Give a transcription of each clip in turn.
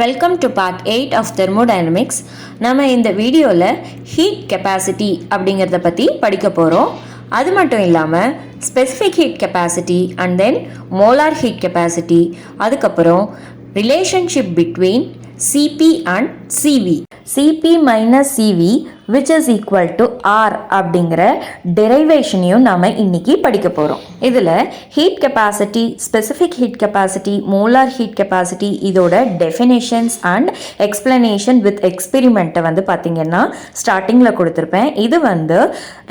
Welcome to part 8 of thermodynamics. நம்ம இந்த வீடியோவில் ஹீட் கெப்பாசிட்டி அப்படிங்கிறத பற்றி படிக்க போகிறோம். அது மட்டும் இல்லாமல் specific heat capacity and then molar heat capacity, அதுக்கப்புறம் relationship between CP and CV, CP minus CV which is equal to R அப்படிங்கிற டெரைவேஷனையும் நாம் இன்னைக்கு படிக்க போகிறோம். இதில் heat capacity, specific heat capacity, molar heat capacity இதோட டெஃபினேஷன்ஸ் அண்ட் எக்ஸ்பிளனேஷன் வித் எக்ஸ்பெரிமெண்ட்டை வந்து பார்த்திங்கன்னா ஸ்டார்டிங்கில் கொடுத்துருப்பேன். இது வந்து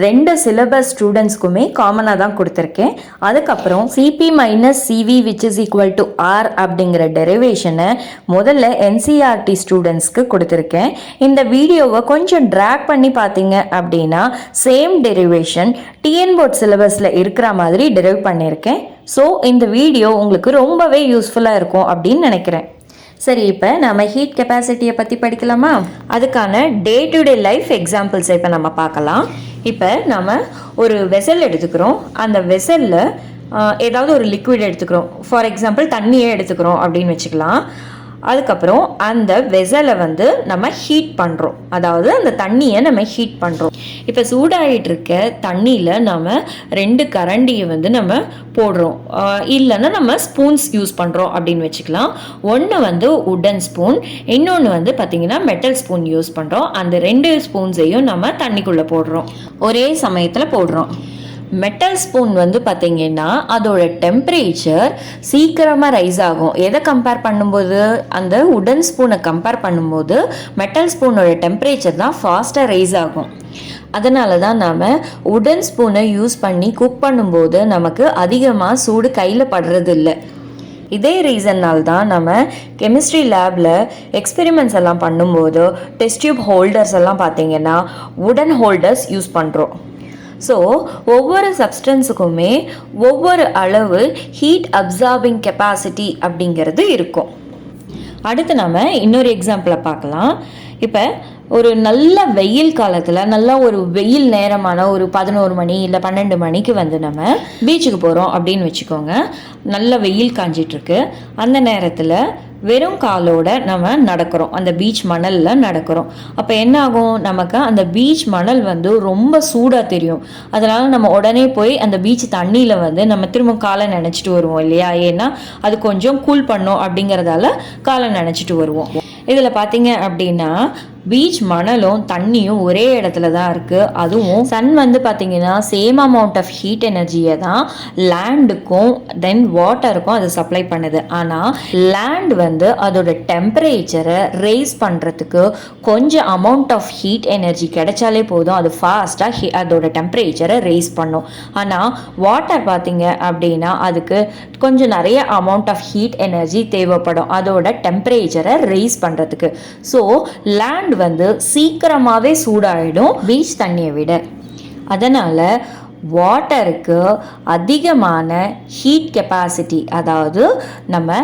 2 சிலபஸ் ஸ்டூடெண்ட்ஸ்க்குமே காமனாக தான் கொடுத்துருக்கேன். அதுக்கப்புறம் CP minus CV which is equal to R அப்படிங்கிற டெரிவேஷனை முதல்ல என்சிஆர்டி ஸ்டூடெண்ட்ஸ்க்கு கொடுத்துருக்கேன். இந்த வீடியோவை கொஞ்சம் ட்ராக் பண்ணி பார்த்தீங்க அப்படின்னா சேம் டெரிவேஷன் டிஎன் போர்ட் சிலபஸில் இருக்கிற மாதிரி டெரைவ் பண்ணியிருக்கேன். ஸோ இந்த வீடியோ உங்களுக்கு ரொம்பவே யூஸ்ஃபுல்லாக இருக்கும் அப்படின்னு நினைக்கிறேன். சரி, இப்போ நம்ம ஹீட் கெப்பாசிட்டியை பற்றி படிக்கலாமா? அதுக்கான டே டு டே லைஃப் எக்ஸாம்பிள்ஸை இப்போ நம்ம பார்க்கலாம். இப்போ நம்ம ஒரு வெசல் எடுத்துக்கிறோம். அந்த வெசலில் ஏதாவது ஒரு லிக்விட் எடுத்துக்கிறோம். ஃபார் எக்ஸாம்பிள் தண்ணியே எடுத்துக்கிறோம் அப்படின்னு வச்சுக்கலாம். அதுக்கப்புறம் அந்த வெசலை வந்து நம்ம ஹீட் பண்ணுறோம், அதாவது அந்த தண்ணியை நம்ம ஹீட் பண்ணுறோம். இப்போ சூடாகிட்டு இருக்க தண்ணியில் நம்ம 2 கரண்டியை வந்து நம்ம போடுறோம், இல்லைன்னா நம்ம ஸ்பூன்ஸ் யூஸ் பண்ணுறோம் அப்படின்னு வச்சுக்கலாம். ஒன்று வந்து உடன் ஸ்பூன், இன்னொன்று வந்து பார்த்திங்கன்னா மெட்டல் ஸ்பூன் யூஸ் பண்ணுறோம். அந்த 2 ஸ்பூன்ஸையும் நம்ம தண்ணிக்குள்ளே போடுறோம், ஒரே சமயத்தில் போடுறோம். மெட்டல் ஸ்பூன் வந்து பார்த்திங்கன்னா அதோட டெம்பரேச்சர் சீக்கிரமாக ரைஸ் ஆகும். எதை கம்பேர் பண்ணும்போது, அந்த உடன் ஸ்பூனை கம்பேர் பண்ணும்போது மெட்டல் ஸ்பூனோட டெம்பரேச்சர் தான் ஃபாஸ்ட்டாக ரைஸ் ஆகும். அதனால தான் நாம் உடன் ஸ்பூனை யூஸ் பண்ணி குக் பண்ணும்போது நமக்கு அதிகமாக சூடு கையில் படுறது இல்லை. இதே ரீசன்னால் தான் நம்ம கெமிஸ்ட்ரி லேபில் எக்ஸ்பெரிமெண்ட்ஸ் எல்லாம் பண்ணும்போது டெஸ்ட் டியூப் ஹோல்டர்ஸ் எல்லாம் பார்த்திங்கன்னா உடன் ஹோல்டர்ஸ் யூஸ் பண்ணுறோம். ஸோ ஒவ்வொரு சப்ஸ்டன்ஸுக்குமே ஒவ்வொரு அளவு ஹீட் அப்சார்பிங் கெப்பாசிட்டி அப்படிங்கிறது இருக்கும். அடுத்து நம்ம இன்னொரு எக்ஸாம்பிளை பார்க்கலாம். இப்போ ஒரு நல்ல வெயில் காலத்தில், நல்ல ஒரு வெயில் நேரமான ஒரு 11 மணி இல்லை 12 மணிக்கு வந்து நம்ம பீச்சுக்கு போகிறோம் அப்படின்னு வச்சுக்கோங்க. நல்ல வெயில் காஞ்சிட்ருக்கு. அந்த நேரத்தில் வெறும் காலோட நம்ம நடக்கிறோம், அந்த பீச் மணலில் நடக்கிறோம். அப்போ என்ன ஆகும், நமக்கு அந்த பீச் மணல் வந்து ரொம்ப சூடாக தெரியும். அதனால் நம்ம உடனே போய் அந்த பீச் தண்ணியில் வந்து நம்ம திரும்ப காலை நினச்சிட்டு வருவோம் இல்லையா? ஏன்னா அது கொஞ்சம் கூல் பண்ணும் அப்படிங்கிறதால காலை நினச்சிட்டு வருவோம். இதில் பார்த்தீங்க அப்படின்னா பீச் மணலும் தண்ணியும் ஒரே இடத்துல தான் இருக்குது. அதுவும் சன் வந்து பார்த்திங்கன்னா சேம் அமௌண்ட் ஆஃப் ஹீட் எனர்ஜியை தான் லேண்டுக்கும் தென் வாட்டருக்கும் அது சப்ளை பண்ணுது. ஆனால் லேண்ட் வந்து அதோட டெம்பரேச்சரை ரைஸ் பண்ணுறதுக்கு கொஞ்சம் அமௌண்ட் ஆஃப் ஹீட் எனர்ஜி கிடைச்சாலே போதும், அது ஃபாஸ்ட்டாக அதோட டெம்பரேச்சரை ரைஸ் பண்ணும். ஆனால் வாட்டர் பார்த்திங்க அப்படின்னா அதுக்கு கொஞ்சம் நிறைய அமௌண்ட் ஆஃப் ஹீட் எனர்ஜி தேவைப்படும் அதோட டெம்பரேச்சரை ரைஸ் பண்ணுறதுக்கு. ஸோ லேண்ட் வந்து சீக்கிரமாகவே சூடாயிடும் பீச் தண்ணியை விட. அதனால் வாட்டருக்கு அதிகமான ஹீட் கெப்பாசிட்டி, அதாவது நம்ம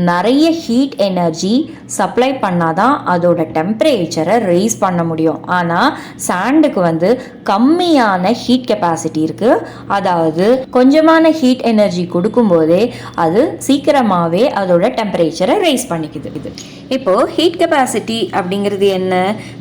நிறைய ஹீட் எனர்ஜி சப்ளை பண்ணாதான் அதோட டெம்பரேச்சரை ரைஸ் பண்ண முடியும். ஆனால் சாண்டுக்கு வந்து கம்மியான ஹீட் கெப்பாசிட்டி இருக்குது. அதாவது கொஞ்சமான ஹீட் எனர்ஜி கொடுக்கும்போதே அது சீக்கிரமாகவே அதோட டெம்பரேச்சரை ரைஸ் பண்ணிக்குது. இப்போது ஹீட் கெப்பாசிட்டி அப்படிங்கிறது என்ன?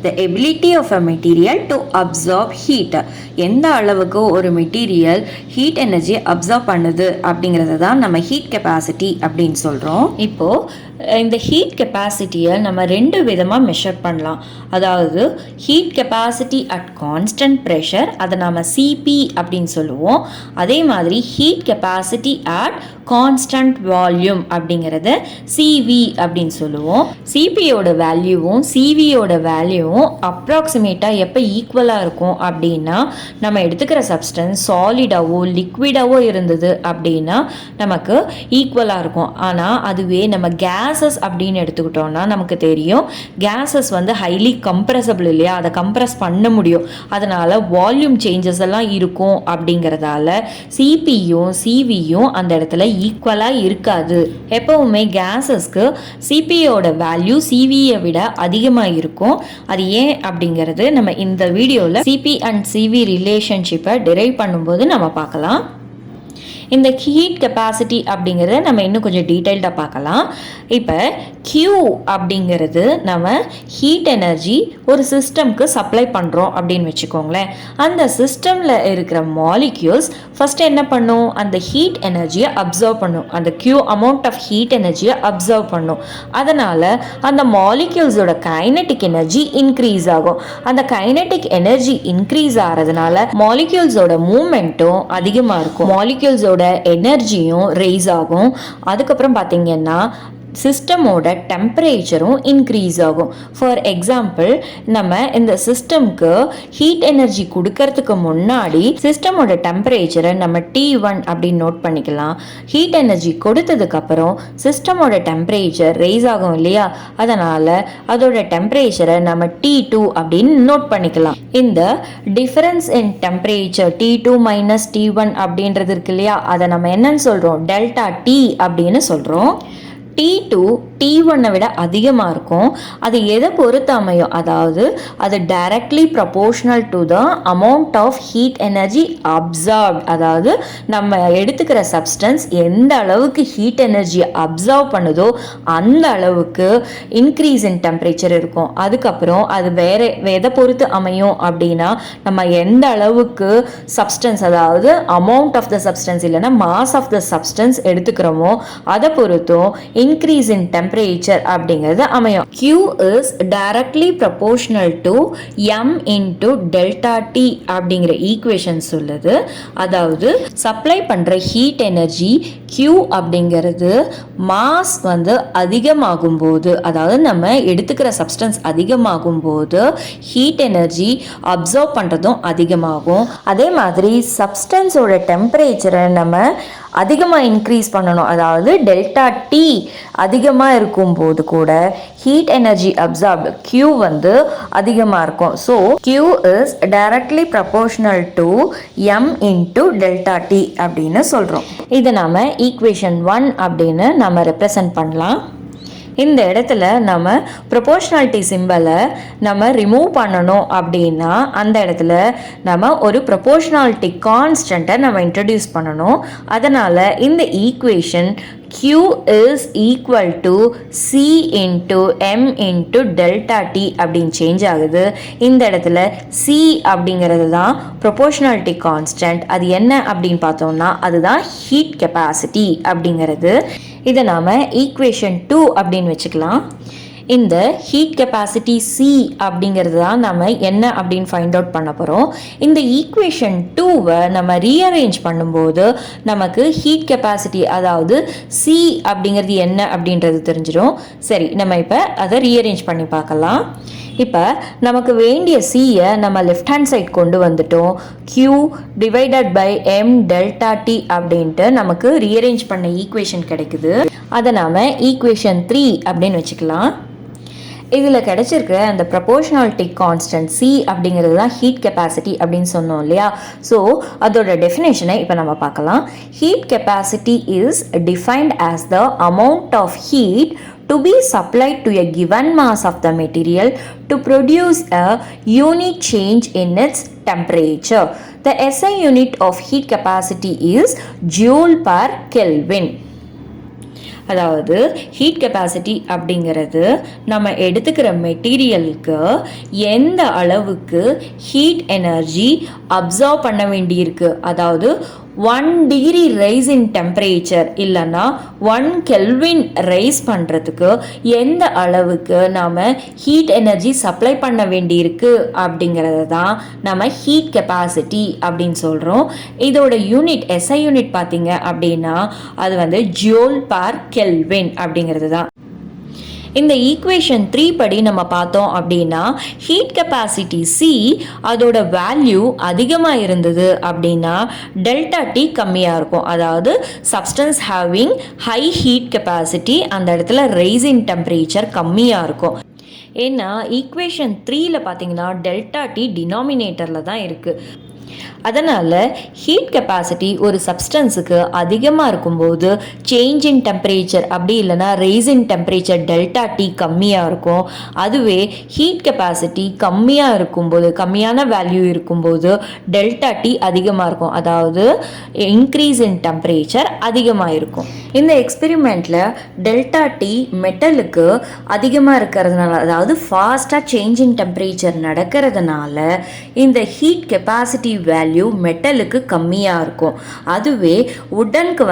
The ability of a material to absorb heat. எந்த அளவுக்கு ஒரு மெட்டீரியல் ஹீட் எனர்ஜி அப்சார்ப் பண்ணுது அப்படிங்கிறத தான் நம்ம ஹீட் கெப்பாசிட்டி அப்படின்னு சொல்கிறோம். இப்போது இந்த ஹீட் கெப்பாசிட்டியை நம்ம 2 விதமாக மெஷர் பண்ணலாம். அதாவது heat capacity at constant pressure, அதை நம்ம சிபி அப்படின்னு சொல்லுவோம். அதே மாதிரி heat capacity at constant volume அப்படிங்கிறத சிவி அப்படின்னு சொல்லுவோம். சிபியோட வேல்யூவும் சிவியோட வேல்யூவும் அப்ராக்சிமேட்டாக எப்போ ஈக்குவலாக இருக்கும் அப்படின்னா, நம்ம எடுத்துக்கிற சப்ஸ்டன்ஸ் சாலிடாவோ லிக்விடாவோ இருந்தது அப்படின்னா நமக்கு ஈக்குவலாக இருக்கும். ஆனால் அதுவே நம்ம கேஸஸ் அப்படின்னு எடுத்துக்கிட்டோம்னா நமக்கு தெரியும் கேஸஸ் வந்து ஹைலி கம்ப்ரெசபிள் இல்லையா? அதை கம்ப்ரெஸ் பண்ண முடியும். அதனால் வால்யூம் சேஞ்சஸ் எல்லாம் இருக்கும். அப்படிங்கிறதால சிபியும் சிவியும் அந்த இடத்துல ஈக்குவலாக இருக்காது. எப்போவுமே கேஸஸ்க்கு சிபியோட வேல்யூ சிவியை விட அதிகமாக இருக்கும். அது ஏன் அப்படிங்கிறது நம்ம இந்த வீடியோவில் சிபி அண்ட் சிவி ரிலேஷன்ஷிப்பை டிரைவ் பண்ணும்போது நம்ம பார்க்கலாம். இந்த ஹீட் கெப்பாசிட்டி அப்படிங்கிறத நம்ம இன்னும் கொஞ்சம் டீட்டெயில்டாக பார்க்கலாம். இப்போ Q அப்படிங்கிறது நம்ம ஹீட் எனர்ஜி ஒரு சிஸ்டம்க்கு சப்ளை பண்ணுறோம் அப்படின்னு வச்சுக்கோங்களேன். அந்த சிஸ்டமில் இருக்கிற மாலிக்யூல்ஸ் ஃபஸ்ட்டு என்ன பண்ணும், அந்த ஹீட் எனர்ஜியை அப்சர்வ் பண்ணும். அந்த Q அமௌண்ட் ஆஃப் ஹீட் எனர்ஜியை அப்சர்வ் பண்ணும். அதனால் அந்த மாலிக்யூல்ஸோட கைனட்டிக் எனர்ஜி இன்க்ரீஸ் ஆகும். அந்த கைனட்டிக் எனர்ஜி இன்க்ரீஸ் ஆகிறதுனால மாலிக்யூல்ஸோட மூமெண்ட்டும் அதிகமாக இருக்கும், மாலிக்யூல்ஸோட எனர்ஜியும் ரைஸ் ஆகும். அதுக்கப்புறம் பார்த்தீங்கன்னா சிஸ்டமோட டெம்பரேச்சரும் இன்க்ரீஸ் ஆகும். ஃபார் எக்ஸாம்பிள், நம்ம இந்த சிஸ்டம்க்கு ஹீட் எனர்ஜி கொடுக்கறதுக்கு முன்னாடி சிஸ்டமோட டெம்பரேச்சரை நம்ம T1 அப்படின்னு நோட் பண்ணிக்கலாம். ஹீட் எனர்ஜி கொடுத்ததுக்கப்புறம் சிஸ்டமோட டெம்பரேச்சர் ரைஸ் ஆகும் இல்லையா, அதனால் அதோட டெம்பரேச்சரை நம்ம T2 அப்படின்னு நோட் பண்ணிக்கலாம். இந்த டிஃபரன்ஸ் இன் டெம்பரேச்சர் T2 மைனஸ் T1 அப்படின்றது இருக்கு இல்லையா, அதை நம்ம என்னன்னு சொல்கிறோம், டெல்டா T அப்படின்னு சொல்கிறோம். T2 T1 விட அதிகமாக இருக்கும். அது எதை பொறுத்து அமையும், அதாவது அது directly proportional to the amount of heat energy absorbed. அதாவது நம்ம எடுத்துக்கிற சப்ஸ்டன்ஸ் எந்த அளவுக்கு ஹீட் எனர்ஜியை அப்சார்வ் பண்ணுதோ அந்த அளவுக்கு இன்க்ரீஸ் இன் டெம்பரேச்சர் இருக்கும். அதுக்கப்புறம் அது வேற எதை பொறுத்து அமையும் அப்படின்னா, நம்ம எந்த அளவுக்கு சப்ஸ்டன்ஸ், அதாவது அமௌண்ட் ஆஃப் த சப்ஸ்டன்ஸ் இல்லைன்னா மாஸ் ஆஃப் த சப்ஸ்டன்ஸ் எடுத்துக்கிறோமோ அதை பொறுத்தும் increase in temperature அப்படிங்கிறது அமையும். Q is directly proportional to m into delta T அப்படிங்கிற ஈக்குவேஷன் சொல்லுது. அதாவது சப்ளை பண்ற ஹீட் எனர்ஜி Q அப்படிங்கிறது மாஸ் வந்து அதிகமாகும் போது, அதாவது நம்ம எடுத்துக்கிற சப்ஸ்டன்ஸ் அதிகமாகும் போது ஹீட் எனர்ஜி அப்சர்வ் பண்றதும் அதிகமாகும். அதே மாதிரி சப்ஸ்டன்ஸோட டெம்பரேச்சரை நம்ம அதிகமாக இன்க்ரீஸ் பண்ணணும். அதாவது டெல்டா T அதிகமாக இருக்கும்போது கூட ஹீட் எனர்ஜி அப்சார்ப்டு Q வந்து அதிகமாக இருக்கும். So Q is directly proportional to m into delta T அப்படின்னு சொல்கிறோம். இதை நாம் ஈக்குவேஷன் 1 அப்படின்னு நம்ம ரெப்ரசன்ட் பண்ணலாம். இந்த இடத்துல நம்ம ப்ரொபோர்ஷனாலிட்டி சிம்பலை நம்ம ரிமூவ் பண்ணணும் அப்படின்னா அந்த இடத்துல நம்ம ஒரு ப்ரொபோர்ஷனாலிட்டி கான்ஸ்டண்ட்டை நம்ம இன்ட்ரடியூஸ் பண்ணணும். அதனால் இந்த equation Q is equal to C into M into delta T அப்படின்னு சேஞ்ச் ஆகுது. இந்த இடத்துல C அப்படிங்கிறது தான் ப்ரொபோர்ஷனாலிட்டி கான்ஸ்டன்ட். அது என்ன அப்படின்னு பார்த்தோம்னா அதுதான் ஹீட் கெப்பாசிட்டி அப்படிங்கிறது. இதை நாம் ஈக்குவேஷன் 2 அப்படின்னு வச்சுக்கலாம். இந்த ஹீட் கெப்பாசிட்டி C அப்படிங்கிறது தான் நம்ம என்ன அப்படின்னு ஃபைண்ட் அவுட் பண்ண போகிறோம். இந்த ஈக்குவேஷன் 2வை நம்ம ரீஅரேஞ்ச் பண்ணும்போது நமக்கு ஹீட் கெப்பாசிட்டி, அதாவது C அப்படிங்கிறது என்ன அப்படின்றது தெரிஞ்சிடும். சரி, நம்ம இப்போ அதை ரீஅரேஞ்ச் பண்ணி பார்க்கலாம். இப்போ நமக்கு வேண்டிய Cயை நம்ம லெஃப்ட் ஹேண்ட் சைட் கொண்டு வந்துட்டோம். Q divided by M delta T அப்படின்ட்டு நமக்கு ரீஅரேஞ்ச் பண்ண ஈக்குவேஷன் கிடைக்குது. அதை நாம் ஈக்குவேஷன் 3 அப்படின்னு வச்சுக்கலாம். இதில் கிடைச்சிருக்கிற அந்த ப்ரொபோர்ஷனாலிட்டி கான்ஸ்டன்ட் C அப்படிங்கிறது தான் ஹீட் கெப்பாசிட்டி அப்படின்னு சொன்னோம் இல்லையா. ஸோ அதோட டெஃபினேஷனை இப்போ நம்ம பார்க்கலாம். Heat capacity is defined as the amount of heat to be supplied to a given mass of the material to produce a unit change in its temperature. The SI unit of heat capacity is Joule per Kelvin. அதாவது heat capacity அப்படிங்கிறது நம்ம எடுத்துக்கிற மெட்டீரியலுக்கு எந்த அளவுக்கு heat energy observe பண்ண வேண்டியிருக்கு, அதாவது 1 degree rice இன் temperature இல்லைன்னா 1 கெல்வின் ரைஸ் பண்ணுறதுக்கு எந்த அளவுக்கு நாம் ஹீட் எனர்ஜி சப்ளை பண்ண வேண்டியிருக்கு அப்படிங்கிறது தான் நம்ம ஹீட் கெப்பாசிட்டி அப்படின்னு சொல்கிறோம். இதோட யூனிட் SI யூனிட் பார்த்தீங்க அப்படின்னா அது வந்து ஜூல் பர் கெல்வின் அப்படிங்கிறது தான். இந்த ஈக்குவேஷன் 3 படி நம்ம பார்த்தோம் அப்படின்னா ஹீட் கெப்பாசிட்டி C அதோட வேல்யூ அதிகமாக இருந்தது அப்படின்னா டெல்டா T கம்மியாக இருக்கும். அதாவது substance having high heat capacity, அந்த இடத்துல ரைசிங் டெம்பரேச்சர் கம்மியாக இருக்கும். ஏன்னா ஈக்குவேஷன் 3ல பார்த்தீங்கன்னா டெல்டா T டினாமினேட்டரில் தான் இருக்குது. அதனால் ஹீட் கெப்பாசிட்டி ஒரு சப்ஸ்டன்ஸுக்கு அதிகமாக இருக்கும்போது சேஞ்ச் இன் டெம்பரேச்சர் அப்படி இல்லைனா ரைஸ் இன் டெம்பரேச்சர் டெல்டா டி கம்மியாக இருக்கும். அதுவே ஹீட் கெப்பாசிட்டி கம்மியாக இருக்கும்போது, கம்மியான வேல்யூ இருக்கும்போது டெல்டா டி அதிகமாக இருக்கும், அதாவது இன்க்ரீஸ் இன் டெம்பரேச்சர் அதிகமாக இருக்கும். இந்த எக்ஸ்பெரிமெண்ட்டில் டெல்டா டி மெட்டலுக்கு அதிகமாக இருக்கிறதுனால, அதாவது ஃபாஸ்ட்டாக சேஞ்ச் இன் டெம்பரேச்சர் நடக்கிறதுனால இந்த ஹீட் கெப்பாசிட்டி வேல்யூ மெட்டலுக்கு கம்மியாக இருக்கும். அதுவே உடனுக்கு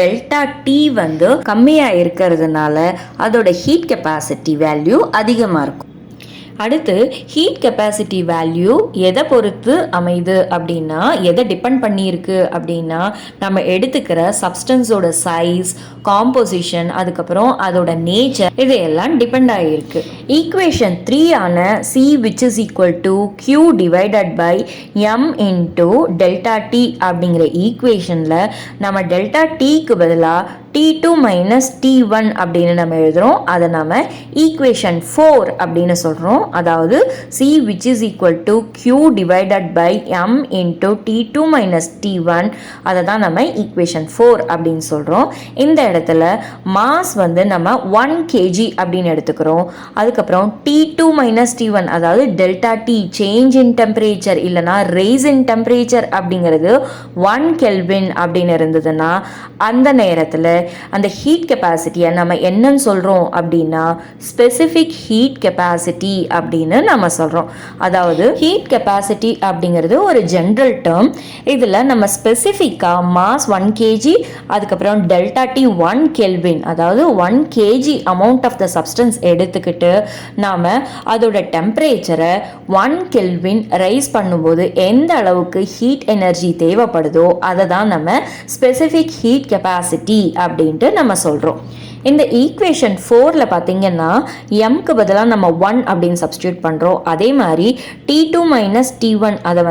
டெல்டா டி கம்மியாக இருக்கிறதுனால அதோட ஹீட் கெப்பாசிட்டி வேல்யூ அதிகமாக இருக்கும். அடுத்து ஹீட் கெப்பாசிட்டி வேல்யூ எதை பொறுத்து அமையுது அப்படின்னா, எதை டிபெண்ட் பண்ணியிருக்கு அப்படின்னா, நம்ம எடுத்துக்கிற சப்ஸ்டன்ஸோட சைஸ், காம்போசிஷன், அதுக்கப்புறம் அதோட நேச்சர், இதையெல்லாம் டிபெண்ட் ஆகியிருக்கு. ஈக்குவேஷன் 3 ஆன C which is equal to Q divided by M into delta T அப்படிங்கிற ஈக்குவேஷனில் நம்ம டெல்டா Tக்கு பதிலாக T2 மைனஸ் T1 அப்படின்னு நம்ம எழுதுகிறோம். அதை நம்ம ஈக்குவேஷன் 4 அப்படின்னு சொல்கிறோம். அதாவது C which is equal to Q divided by M into T2 minus T1, அதை தான் நம்ம ஈக்குவேஷன் 4 அப்படின்னு சொல்கிறோம். இந்த இடத்துல மாஸ் நம்ம 1 kg அப்படின்னு எடுத்துக்கிறோம். அதுக்கப்புறம் T2 minus T1, அதாவது delta T change in temperature இல்லைனா ரைஸ் இன் டெம்பரேச்சர் அப்படிங்கிறது 1 கெல்வின் அப்படின்னு இருந்ததுன்னா அந்த நேரத்தில் அந்த ஹீட் கெப்பாசிட்டியை நம்ம என்னன்னு சொல்கிறோம் அப்படின்னா ஸ்பெசிஃபிக் ஹீட் கெப்பாசிட்டி அப்படின்னு நம்ம சொல்கிறோம். அதாவது ஹீட் கெப்பாசிட்டி அப்படிங்கிறது ஒரு ஜென்ரல் டேர்ம். இதில் நம்ம ஸ்பெசிஃபிக்காக மாஸ் 1 kg, அதுக்கப்புறம் டெல்டா டி 1 கெல்வின், அதாவது 1 kg amount of the substance எடுத்துக்கிட்டு நாம் அதோட டெம்பரேச்சரை 1 கெல்வின் ரைஸ் பண்ணும்போது எந்த அளவுக்கு ஹீட் எனர்ஜி தேவைப்படுதோ அதை தான் நம்ம ஸ்பெசிஃபிக் ஹீட் கெப்பாசிட்டி அப்படின்ட்டு நம்ம சொல்கிறோம். இந்த ஈக்குவேஷன் 4ல் பார்த்தீங்கன்னா எம்க்கு பதிலாக நம்ம 1 அப்படின்னு சப்ஸ்டியூட் பண்ணுறோம். அதே மாதிரி T2 மைனஸ் T1 அதை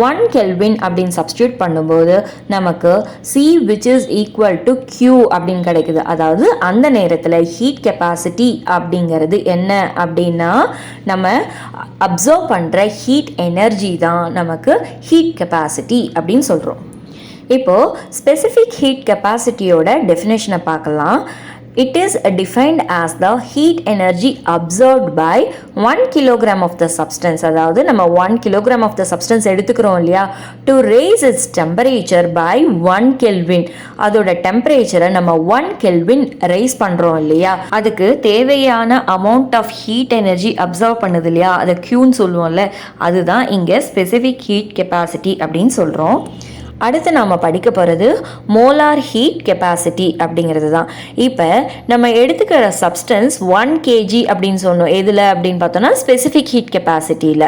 1 கெல்வின் அப்படின்னு சப்ஸ்டியூட் பண்ணும்போது நமக்கு C which is equal to Q அப்படின்னு கிடைக்குது. அதாவது அந்த நேரத்தில் ஹீட் கெப்பாசிட்டி அப்படிங்கிறது என்ன அப்படின்னா நம்ம அப்சர்வ் பண்ணுற ஹீட் எனர்ஜி தான் நமக்கு ஹீட் கெப்பாசிட்டி அப்படின்னு சொல்கிறோம். இப்போது ஸ்பெசிஃபிக் ஹீட் கெப்பாசிட்டியோட டெஃபினேஷனை பார்க்கலாம். It is defined as the heat energy absorbed by 1 kilogram of the substance. அதாவது நம்ம 1 kilogram of the substance எடுத்துக்கிறோம் இல்லையா, to raise its temperature by 1 Kelvin. அதோட டெம்பரேச்சரை நம்ம 1 Kelvin ரைஸ் பண்ணுறோம் இல்லையா, அதுக்கு தேவையான amount of heat energy absorb பண்ணுது இல்லையா, அதை Qன்னு சொல்லுவோம்ல, அதுதான் இங்கே ஸ்பெசிஃபிக் ஹீட் கெப்பாசிட்டி அப்படின்னு சொல்கிறோம். அடுத்து நாம் படிக்க போகிறது மோலார் ஹீட் கெப்பாசிட்டி அப்படிங்கிறது தான். இப்போ நம்ம எடுத்துக்கிற சப்ஸ்டன்ஸ் 1 kg அப்படின்னு சொன்னோம். எதில் அப்படின்னு பார்த்தோன்னா ஸ்பெசிஃபிக் ஹீட் கெப்பாசிட்டியில்.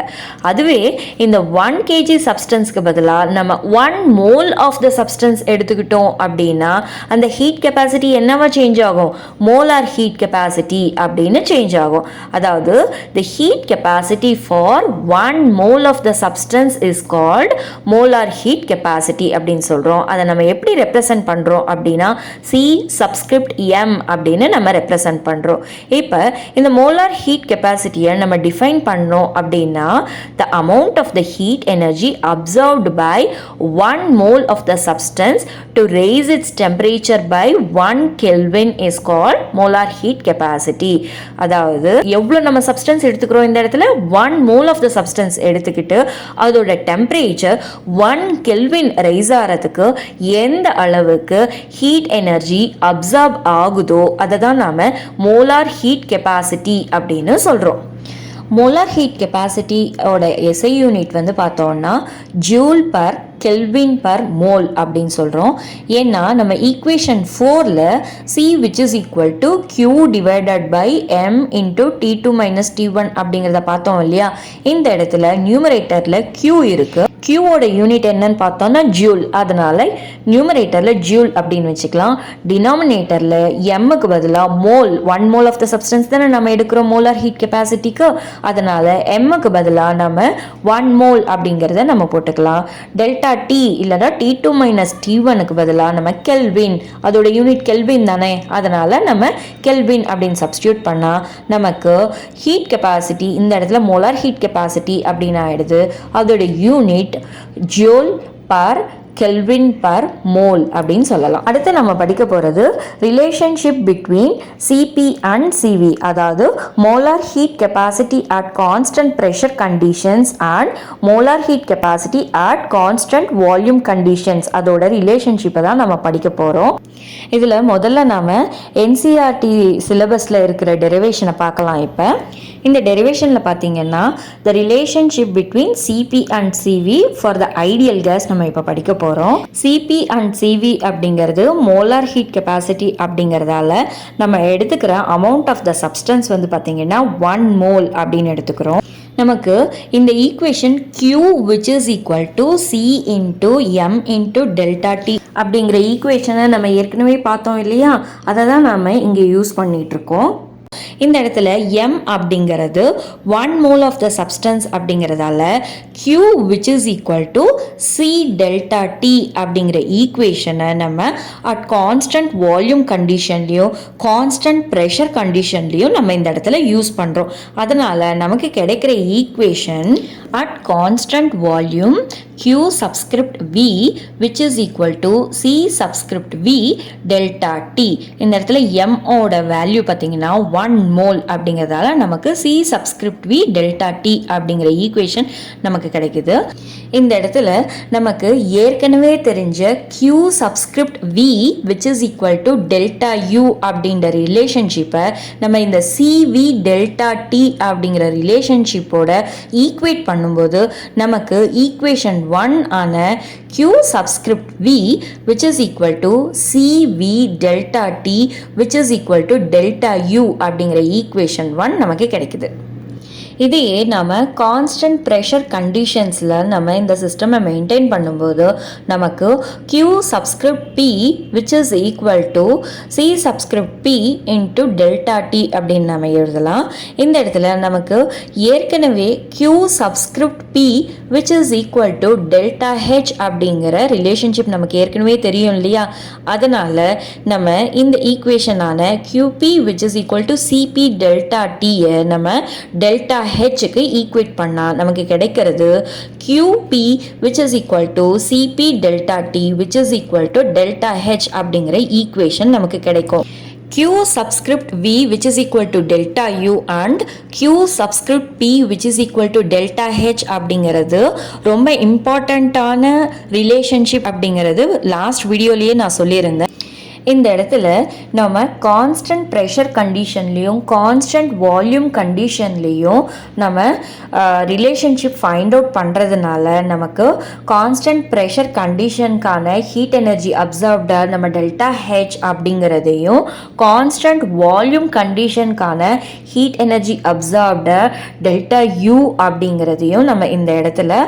அதுவே இந்த 1 kg சப்ஸ்டன்ஸ்க்கு பதிலாக நம்ம 1 மோல் ஆஃப் த சப்ஸ்டன்ஸ் எடுத்துக்கிட்டோம் அப்படின்னா அந்த ஹீட் கெப்பாசிட்டி என்னவா சேஞ்ச் ஆகும், மோலார் ஹீட் கெப்பாசிட்டி அப்படின்னு சேஞ்ச் ஆகும். அதாவது the heat capacity for 1 mole of the substance is called molar heat capacity அப்படின்னு சொல்றோம். அதை நம்ம எப்படி ரெப்ரசன்ட் பண்றோம் அப்படின்னா C சப்ஸ்கிரிப்ட் M அப்படின்னு நம்ம ரெப்ரசன்ட் பண்றோம். இப்போ இந்த மோலார் ஹீட் கெப்பாசிட்டியை நம்ம டிஃபைன் பண்ணோம் அப்படின்னா the amount of the heat energy absorbed by 1 mole of the substance to raise its temperature by 1 Kelvin is called molar heat capacity. அதாவது எவ்வளோ நம்ம சப்ஸ்டன்ஸ் எடுத்துக்கிறோம், இந்த இடத்துல 1 mole of the substance எடுத்துக்கிட்டு அதோட டெம்பரேச்சர் 1 கெல்வின் ரைஸ் ஆகிறதுக்கு எந்த அளவுக்கு ஹீட் எனர்ஜி அப்சார்ப் ஆகுதோ அதை தான் நாம் மோலார் ஹீட் கெப்பாசிட்டி அப்படின்னு சொல்கிறோம். மோலார் ஹீட் கெப்பாசிட்டியோட எஸ்ஐ யூனிட் பார்த்தோம்னா joule per kelvin per mole அப்படின்னு சொல்கிறோம். ஏன்னா நம்ம equation 4ல் C which is equal to Q divided by M into T2 minus T1 அப்படிங்கிறத பார்த்தோம் இல்லையா, இந்த இடத்துல நியூமரேட்டரில் Q இருக்குது. Qவோட யூனிட் என்னன்னு பார்த்தோம்னா ஜூல், அதனால நியூமரேட்டரில் ஜூல் அப்படின்னு வச்சுக்கலாம். டினாமினேட்டரில் எம்முக்கு பதிலாக mole, 1 mole of the substance தானே நம்ம எடுக்கிறோம் மோலார் ஹீட் கெப்பாசிட்டிக்கு, அதனால எம்முக்கு பதிலாக நம்ம 1 மோல் அப்படிங்கிறத நம்ம போட்டுக்கலாம். டெல்டா டி இல்லைனா T2 மைனஸ் T1க்கு பதிலாக நம்ம கெல்வின், அதோட யூனிட் கெல்வின் தானே, அதனால நம்ம கெல்வின் அப்படின்னு சப்ஸ்டியூட் பண்ணால் நமக்கு ஹீட் கெப்பாசிட்டி இந்த இடத்துல மோலார் ஹீட் கெப்பாசிட்டி அப்படின்னு ஆயிடுது. அதோட unit unit joule per kelvin per mole அப்படின்னு சொல்லலாம். அடுத்து நம்ம படிக்க போகிறது relationship between CP and CV, அதாவது molar heat capacity at constant pressure conditions and molar heat capacity at constant volume conditions, அதோட ரிலேஷன்ஷிப்பை தான் நம்ம படிக்க போகிறோம். இதில் முதல்ல நாம் என்சிஆர்டி சிலபஸில் இருக்கிற டெரிவேஷனை பார்க்கலாம். இப்போ இந்த டெரிவேஷனில் பார்த்தீங்கன்னா the relationship between CP and CV for the ideal gas நம்ம இப்போ படிக்க போகிறோம். சிபி அண்ட் சிவி அப்படிங்கிறது மோலார் ஹீட் கெப்பாசிட்டி அப்படிங்கிறதால நம்ம எடுத்துக்கிற அமௌண்ட் ஆஃப் த சப்ஸ்டன்ஸ் வந்து பார்த்தீங்கன்னா 1 மோல் அப்படின்னு எடுத்துக்கிறோம். நமக்கு இந்த equation Q which is equal to C into M into delta T அப்படிங்கிற ஈக்குவேஷனை நம்ம ஏற்கனவே பார்த்தோம் இல்லையா, அதை தான் நாம் இங்கே யூஸ் பண்ணிகிட்ருக்கோம். இந்த இடத்துல M அப்படிங்கிறது 1 mole of the substance அப்படிங்கிறதால Q which is equal to C delta T அப்படிங்கிற ஈக்குவேஷனை நம்ம at constant volume கண்டிஷன்லையும் constant pressure கண்டிஷன்லையும் நம்ம இந்த இடத்துல யூஸ் பண்ணுறோம். அதனால் நமக்கு கிடைக்கிற equation at constant volume Q subscript V which is equal to C subscript V delta T. இந்த இடத்துல M ஓட வேல்யூ பார்த்தீங்கன்னா 1 மோல் அப்படிங்கிறதால நமக்கு C subscript V delta T அப்படிங்கிற ஈக்குவேஷன் நமக்கு கிடைக்குது. இந்த இடத்துல நமக்கு ஏற்கனவே தெரிஞ்ச Q subscript V which is equal to delta U அப்படிங்கிற ரிலேஷன்ஷிப்பை நம்ம இந்த CV delta T அப்படிங்கிற ரிலேஷன்ஷிப்போட ஈக்குவேட் பண்ணும்போது நமக்கு ஈக்குவேஷன் 1 ஆன Q subscript V which is equal to CV delta T which is equal to delta U அப்படிங்கிற ஈக்குவேஷன் 1 நமக்கு கிடைக்குது. இதையே நம்ம கான்ஸ்டன்ட் ப்ரெஷர் கண்டிஷன்ஸில் நம்ம இந்த சிஸ்டமை மெயின்டைன் பண்ணும்போது நமக்கு Q subscript P which is equal to C subscript P into delta T அப்படின்னு நம்ம எழுதலாம். இந்த இடத்துல நமக்கு ஏற்கனவே Q subscript P which is equal to delta H அப்படிங்கிற ரிலேஷன்ஷிப் நமக்கு ஏற்கனவே தெரியும் இல்லையா, அதனால் நம்ம இந்த ஈக்குவேஷனான QP which is equal to CP delta Tயை நம்ம delta Hக்கு ஈக்குவேட் பண்ணால் நமக்கு கிடைக்கிறது QP which is equal to CP delta T which is equal to delta H அப்படிங்கிற ஈக்குவேஷன் நமக்கு கிடைக்கும். Q subscript V which is equal to delta U and Q subscript P which is equal to delta H அப்படிங்கிறது ரொம்ப இம்பார்ட்டண்ட்டான relationship அப்படிங்கிறது last வீடியோலேயே நான் சொல்லியிருந்தேன். இந்த இடத்துல நம்ம கான்ஸ்டன்ட் ப்ரெஷர் கண்டிஷன்லேயும் கான்ஸ்டன்ட் வால்யூம் கண்டிஷன்லேயும் நம்ம ரிலேஷன்ஷிப் ஃபைண்ட் அவுட் பண்ணுறதுனால நமக்கு கான்ஸ்டன்ட் ப்ரெஷர் கண்டிஷனுக்கான ஹீட் எனர்ஜி அப்சர்வ்டை நம்ம டெல்டா ஹெச் அப்படிங்கிறதையும் கான்ஸ்டன்ட் வால்யூம் கண்டிஷனுக்கான ஹீட் எனர்ஜி அப்சர்வ்டை டெல்டா யூ அப்படிங்கிறதையும் நம்ம இந்த இடத்துல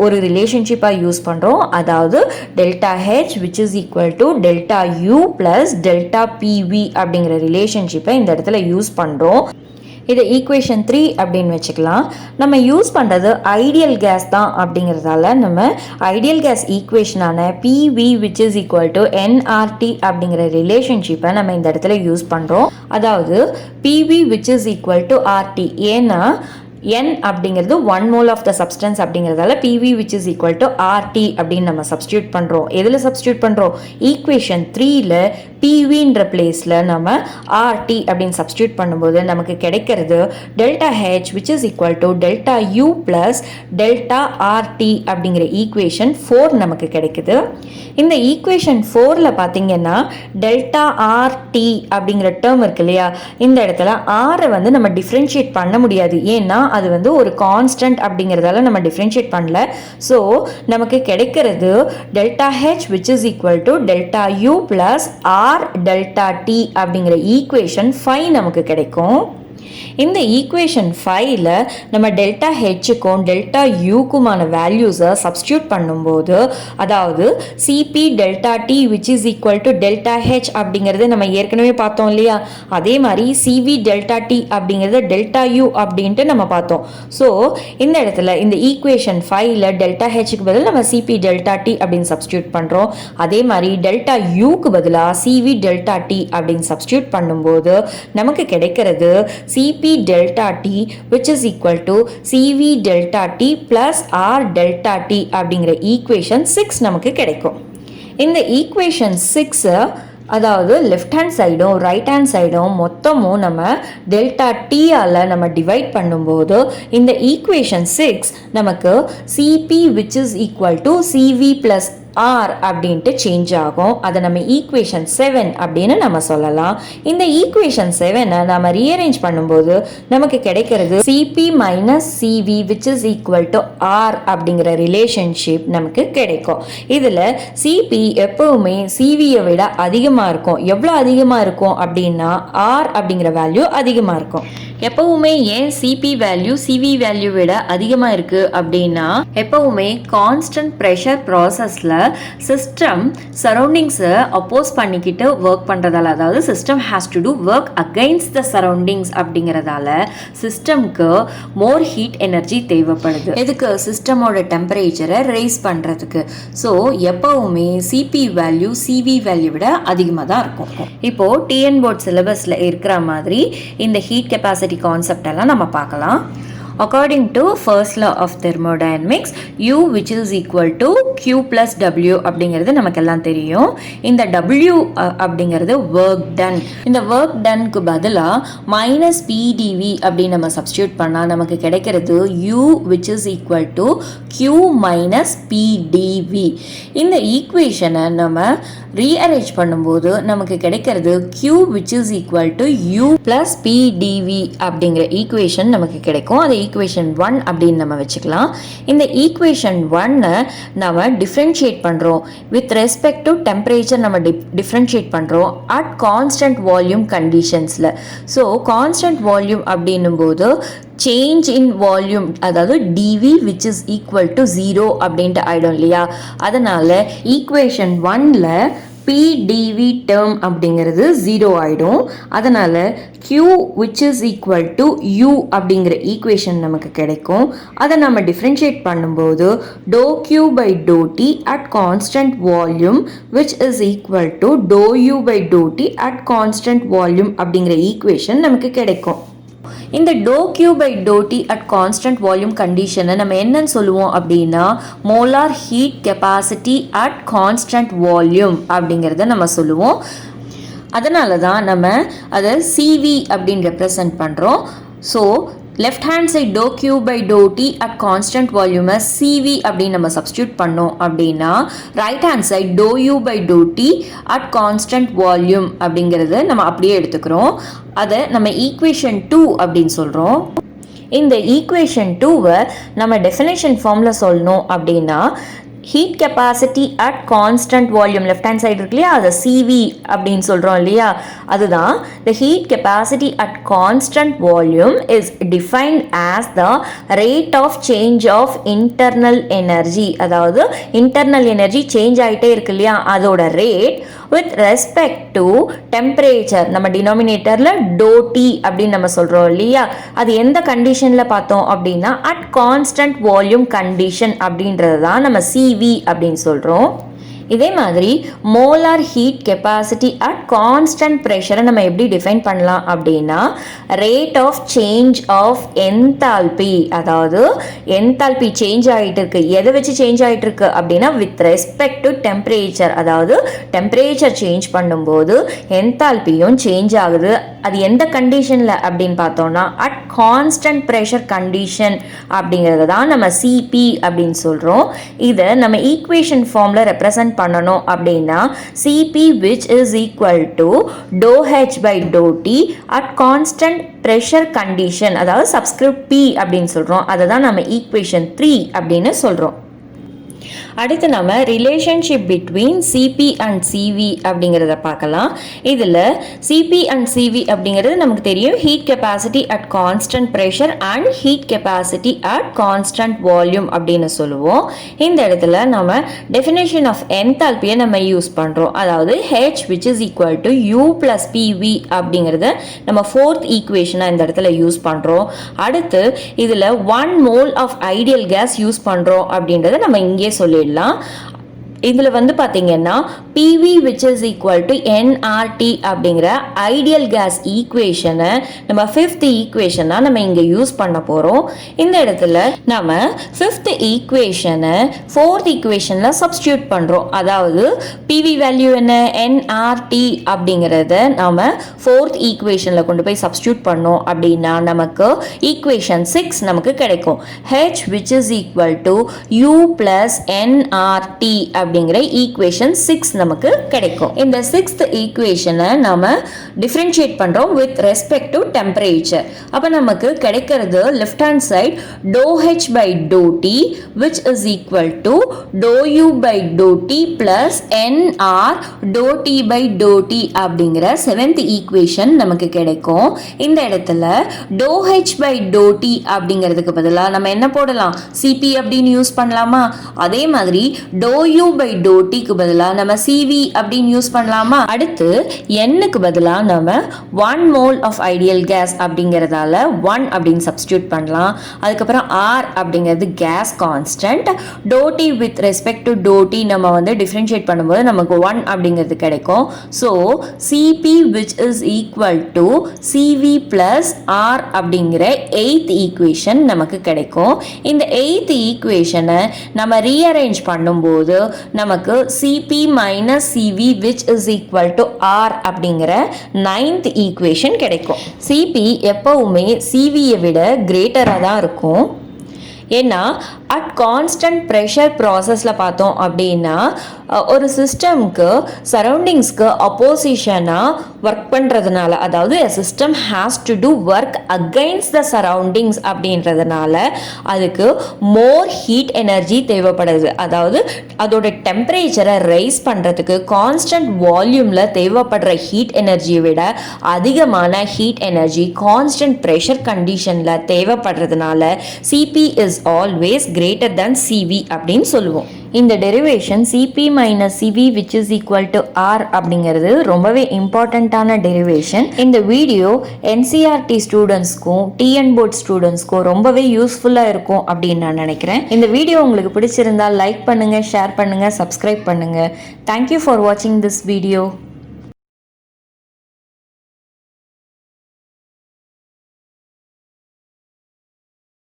ஒரு ரிலேஷன்ஷிப்பாக யூஸ் பண்ணுறோம். அதாவது delta H which is equal to delta U plus delta PV அப்படிங்கிற ரிலேஷன்ஷிப்பை இந்த இடத்துல யூஸ் பண்ணுறோம். இதை ஈக்குவேஷன் 3 அப்படின்னு வச்சுக்கலாம். நம்ம யூஸ் பண்ணுறது ஐடியல் கேஸ் தான் அப்படிங்கிறதால நம்ம ஐடியல் கேஸ் ஈக்குவேஷனான PV which is equal to NRT அப்படிங்கிற ரிலேஷன்ஷிப்பை நம்ம இந்த இடத்துல யூஸ் பண்ணுறோம். அதாவது PV which is equal to RT, ஏன்னா N அப்படிங்கிறது 1 mole of the substance அப்படிங்கிறதால PV which is equal to RT அப்படின்னு நம்ம சப்ஸ்டியூட் பண்ணுறோம். எதில் சப்ஸ்டியூட் பண்ணுறோம்? ஈக்குவேஷன் 3ல PVன்ற பிளேஸில் நம்ம RT அப்படின்னு சப்ஸ்டியூட் பண்ணும்போது நமக்கு கிடைக்கிறது delta H which is equal to delta U plus delta RT அப்படிங்கிற ஈக்குவேஷன் 4 நமக்கு கிடைக்குது. இந்த ஈக்குவேஷன் 4ல் பார்த்தீங்கன்னா டெல்டா RT அப்படிங்கிற டேர்ம் இருக்கு இல்லையா, இந்த இடத்துல ஆரை வந்து நம்ம டிஃப்ரென்ஷியேட் பண்ண முடியாது, ஏன்னா அது வந்து ஒரு கான்ஸ்டன்ட் அப்படிங்கிறதால நம்ம டிஃப்ரென்ஷியேட் பண்ணல. ஸோ நமக்கு கிடைக்கிறது delta H which is equal to delta U plus R delta T அப்படிங்கிற ஈக்குவேஷன் 5 நமக்கு கிடைக்கும். இந்த ஈக்குவேஷன் 5ல் நம்ம டெல்டா ஹெச்சுக்கும் டெல்டா யூக்குமான வேல்யூஸை சப்ஸ்டியூட் பண்ணும்போது, அதாவது CP delta T which is equal to delta H அப்படிங்கிறது நம்ம ஏற்கனவே பார்த்தோம் இல்லையா, அதே மாதிரி சிவி டெல்டா டி அப்படிங்கிறது டெல்டா யூ அப்படின்ட்டு நம்ம பார்த்தோம். ஸோ இந்த இடத்துல இந்த ஈக்குவேஷன் 5ல் டெல்டா ஹெச்சுக்கு பதில் நம்ம சிபி டெல்டா டி அப்படின்னு சப்ஸ்டியூட் பண்ணுறோம். அதே மாதிரி டெல்டா யூக்கு பதிலாக சிவி டெல்டா டி அப்படின்னு சப்ஸ்டியூட் பண்ணும்போது நமக்கு கிடைக்கிறது Cp delta T which is equal to Cv delta T plus R delta T அப்படிங்கிற ஈக்குவேஷன் 6 நமக்கு கிடைக்கும். இந்த ஈக்குவேஷன் 6 அதாவது லெஃப்ட் ஹேண்ட் சைடும் ரைட் ஹேண்ட் சைடும் மொத்தமும் நம்ம டெல்டா டீயால் நம்ம டிவைட் பண்ணும்போது இந்த ஈக்குவேஷன் 6 நமக்கு CP which is equal to CV plus R அப்படின்ட்டு சேஞ்ச் ஆகும். அதை நம்ம ஈக்குவேஷன் 7 அப்படின்னு நம்ம சொல்லலாம். இந்த ஈக்குவேஷன் 7 நம்ம ரீஅரேஞ்ச் பண்ணும்போது நமக்கு கிடைக்கிறது CP minus CV which is equal to R அப்படிங்கிற ரிலேஷன்ஷிப் நமக்கு கிடைக்கும். இதில் சிபி எப்பவுமே சிவியை விட அதிகமாக இருக்கும். எவ்வளோ அதிகமாக இருக்கும் அப்படின்னா ஆர் அப்படிங்கிற வேல்யூ அதிகமாக இருக்கும். எப்பவுமே ஏன் சிபி வேல்யூ சிவி வேல்யூ விட அதிகமாக இருக்குது அப்படின்னா எப்பவுமே கான்ஸ்டன்ட் ப்ரெஷர் ப்ராசஸில் சிஸ்டம் சரௌண்டிங்ஸை அப்போஸ் பண்ணிக்கிட்டு ஒர்க் பண்ணுறதால, அதாவது system has to do work against the surroundings அப்படிங்கிறதால சிஸ்டம்க்கு மோர் ஹீட் எனர்ஜி தேவைப்படுது. எதுக்கு? சிஸ்டமோட டெம்பரேச்சரை ரைஸ் பண்ணுறதுக்கு. ஸோ எப்பவுமே சிபி வேல்யூ சிவி வேல்யூ விட அதிகமாக தான் இருக்கும். இப்போது டிஎன் போர்ட் சிலபஸில் இருக்கிற மாதிரி இந்த ஹீட் கெப்பாசிட்டி கான்செப்ட் எல்லாம் நம்ம பார்க்கலாம். According to first law of thermodynamics, U which is equal to Q plus W அப்படிங்கிறது நமக்கு எல்லாம் தெரியும். இந்த W அப்படிங்கிறது work done. இந்த work doneக்கு பதிலாக minus PdV அப்படின்னு நம்ம சப்ஸ்டியூட் பண்ணால் நமக்கு கிடைக்கிறது U which is equal to Q minus PdV. இந்த ஈக்குவேஷனை நம்ம ரீஅரேஞ்ச் பண்ணும்போது நமக்கு கிடைக்கிறது Q which is equal to U plus PdV அப்படிங்கிற ஈக்குவேஷன் நமக்கு கிடைக்கும். அதை ஈக்குவேஷன் 1 அப்படின்னு நம்ம வச்சுக்கலாம். இந்த ஈக்குவேஷன் 1 நம்ம டிஃப்ரென்ஷியேட் பண்ணுறோம் வித் ரெஸ்பெக்ட் டு டெம்பரேச்சர். நம்ம டிஃப்ரென்ஷியேட் பண்ணுறோம் அட் கான்ஸ்டன்ட் வால்யூம் கண்டிஷன்ஸில். ஸோ கான்ஸ்டன்ட் வால்யூம் அப்படின்னும் போது சேஞ்ச் இன் வால்யூம், அதாவது DV which is equal to 0 அப்படின்ட்டு ஆகிடும் இல்லையா? அதனால் ஈக்குவேஷன் 1ல் PdV டேர்ம் அப்படிங்கிறது 0 ஆகிடும். அதனால் Q which is equal to U அப்படிங்கிற ஈக்குவேஷன் நமக்கு கிடைக்கும். அதை நம்ம டிஃப்ரென்ஷியேட் பண்ணும்போது dou Q by dou T at constant volume which is equal to dou U by dou T at constant volume அப்படிங்கிற ஈக்குவேஷன் நமக்கு கிடைக்கும். இந்த dou Q by dou T at constant volume கண்டிஷனை நம்ம என்னன்னு சொல்லுவோம் அப்படின்னா molar heat capacity at constant volume அப்படிங்கிறத நம்ம சொல்லுவோம். அதனால தான் நம்ம அதை CV அப்படின்னு ரெப்ரசன்ட் பண்ணுறோம். So left hand side dou Q by dou T at constant volume CV அப்படின்னு நம்ம சப்ஸ்டியூட் பண்ணோம் அப்படின்னா right hand side dou U by dou T at constant volume அப்படிங்கிறத நம்ம அப்படியே எடுத்துக்கிறோம். அதை நம்ம ஈக்குவேஷன் 2 அப்படின்னு சொல்கிறோம். இந்த ஈக்குவேஷன் 2வை நம்ம டெஃபினேஷன் ஃபார்மில் சொல்லணும் அப்படின்னா heat capacity at constant volume left hand side இருக்கு இல்லையா, அதை சிவி அப்படின்னு சொல்கிறோம் இல்லையா? அதுதான் the heat capacity at constant volume is defined as the rate of change of internal energy. அதாவது இன்டர்னல் எனர்ஜி சேஞ்ச் ஆகிட்டே இருக்கு இல்லையா, அதோட rate with respect to temperature. நம்ம டினாமினேட்டரில் dou T அப்படின்னு நம்ம சொல்கிறோம் இல்லையா, அது எந்த கண்டிஷனில் பார்த்தோம் அப்படின்னா அட் கான்ஸ்டன்ட் வால்யூம் கண்டிஷன் அப்படின்றது தான் நம்ம CV அப்படின்னு சொல்கிறோம். இதே மாதிரி molar heat capacity at constant ப்ரெஷரை நம்ம எப்படி டிஃபைன் பண்ணலாம் அப்படின்னா rate of change of enthalpy. அதாவது என்தால்பி சேஞ்ச் ஆகிட்டு இருக்கு. எதை வச்சு சேஞ்ச் ஆகிட்டு இருக்கு அப்படின்னா வித் ரெஸ்பெக்ட் டு டெம்பரேச்சர். அதாவது டெம்பரேச்சர் சேஞ்ச் பண்ணும்போது என்தால்பியும் சேஞ்ச் ஆகுது. அது எந்த கண்டிஷனில் அப்படின்னு பார்த்தோம்னா அட் கான்ஸ்டன்ட் ப்ரெஷர் கண்டிஷன் அப்படிங்கிறது தான் நம்ம சிபி அப்படின்னு சொல்கிறோம். இதை நம்ம ஈக்குவேஷன் ஃபார்மில் ரெப்ரசன்ட் பண்ணணும் அப்படின்னா CP which is equal to dou H by dou T at constant pressure condition, அதாவது சப்ஸ்கிரிப்ட் P அப்படின்னு சொல்கிறோம். அதை தான் நம்ம ஈக்குவேஷன் 3 அப்படின்னு சொல்கிறோம். அடுத்து நம்ம relationship between CP and CV அப்படிங்கிறத பார்க்கலாம். இதில் சிபி அண்ட் சிவி அப்படிங்கிறது நமக்கு தெரியும் heat capacity at constant pressure and heat capacity at constant volume அப்படின்னு சொல்லுவோம். இந்த இடத்துல நம்ம டெஃபினேஷன் ஆஃப் என்தால்பியை நம்ம யூஸ் பண்ணுறோம். அதாவது H which is equal to U plus PV அப்படிங்கிறத நம்ம ஃபோர்த் ஈக்குவேஷனாக இந்த இடத்துல யூஸ் பண்ணுறோம். அடுத்து இதில் 1 mole of ideal gas use பண்ணுறோம் அப்படின்றத நம்ம இங்கே சொல்லிடலாம். இதில் வந்து பார்த்தீங்கன்னா PV which is equal to nRT அப்படிங்கிற ஐடியல் கேஸ் ஈக்குவேஷனை நம்ம ஃபிஃப்த் ஈக்குவேஷனாக நம்ம இங்கே யூஸ் பண்ண போகிறோம். இந்த இடத்துல நம்ம ஃபிஃப்த் ஈக்குவேஷனை ஃபோர்த் ஈக்குவேஷனில் சப்ஸ்டியூட் பண்ணுறோம். அதாவது PV வேல்யூ என்ன, nRT அப்படிங்கிறத நம்ம ஃபோர்த் ஈக்குவேஷனில் கொண்டு போய் சப்ஸ்டியூட் பண்ணோம் அப்படின்னா நமக்கு ஈக்குவேஷன் 6 நமக்கு கிடைக்கும். H which is equal to U plus nRT அப்படிங்கிற ஈக்குவேஷன் 6 நமக்கு கிடைக்கும். இந்த 6th ஈக்குவேஷனை நாம டிஃபரன்ஷியேட் பண்றோம் with respect to temperature. அப்ப நமக்கு கிடைக்கிறது left hand side ∂H by ∂T which is equal to ∂U by ∂T plus nR ∂T by ∂T அப்படிங்கிற 7th ஈக்குவேஷன் நமக்கு கிடைக்கும். இந்த இடத்துல ∂H by ∂T அப்படிங்கிறதுக்கு பதிலாக நம்ம என்ன போடலாம், CP அப்படின்னு யூஸ் பண்ணலாமா? அதே மாதிரி ∂U by ∂Tக்கு பதிலாக நம்ம CV அப்படின்னு யூஸ் பண்ணலாமா? அடுத்து Nக்கு பதிலாக நம்ம 1 mole of ideal gas அப்படிங்கிறதால 1 அப்படின்னு சப்ஸ்டியூட் பண்ணலாம். அதுக்கப்புறம் R அப்படிங்கிறது case constant, ∂T with respect to ∂T நம்ம வந்து டிஃபரன்ஷியேட் பண்ணும்போது நமக்கு 1 அப்படிங்கிறது கிடைக்கும். So CP which is equal to CV plus R அப்படிங்கிற 8th ஈக்குவேஷன் நமக்கு கிடைக்கும். இந்த 8th ஈக்குவேஷனை நம்ம ரீஅரேஞ்ச் பண்ணும்போது நமக்கு CP minus CV which is equal to R அப்படிங்கிற 9th ஈக்குவேஷன் கிடைக்கும். CP எப்பவுமே CVயை விட கிரேட்டராக தான் இருக்கும். ஏன்னா அட் கான்ஸ்டன்ட் ப்ரெஷர் ப்ராசஸில் பார்த்தோம் அப்படின்னா ஒரு சிஸ்டம்க்கு சரௌண்டிங்ஸ்க்கு அப்போசிஷனாக ஒர்க் பண்ணுறதுனால, அதாவது a system has to do work against the surroundings அப்படின்றதுனால அதுக்கு மோர் ஹீட் எனர்ஜி தேவைப்படுது. அதாவது அதோட டெம்பரேச்சரை ரைஸ் பண்ணுறதுக்கு கான்ஸ்டன்ட் வால்யூமில் தேவைப்படுற ஹீட் எனர்ஜியை விட அதிகமான ஹீட் எனர்ஜி கான்ஸ்டன்ட் ப்ரெஷர் கண்டிஷனில் தேவைப்படுறதுனால CP is always greater than CV அப்படின்னு சொல்லுவோம். இந்த derivation CP minus CV which is equal to R அப்படிங்கிறது ரொம்பவே இம்பார்ட்டண்ட்டான டெரிவேஷன். இந்த வீடியோ NCERT ஸ்டூடெண்ட்ஸ்க்கும் TN போர்ட் ஸ்டூடெண்ட்ஸ்க்கும் ரொம்பவே யூஸ்ஃபுல்லாக இருக்கும் அப்படின்னு நான் நினைக்கிறேன். இந்த வீடியோ உங்களுக்கு பிடிச்சிருந்தால் லைக் பண்ணுங்கள், ஷேர் பண்ணுங்கள், சப்ஸ்கிரைப் பண்ணுங்கள். தேங்க்யூ ஃபார் வாட்சிங் திஸ் வீடியோ.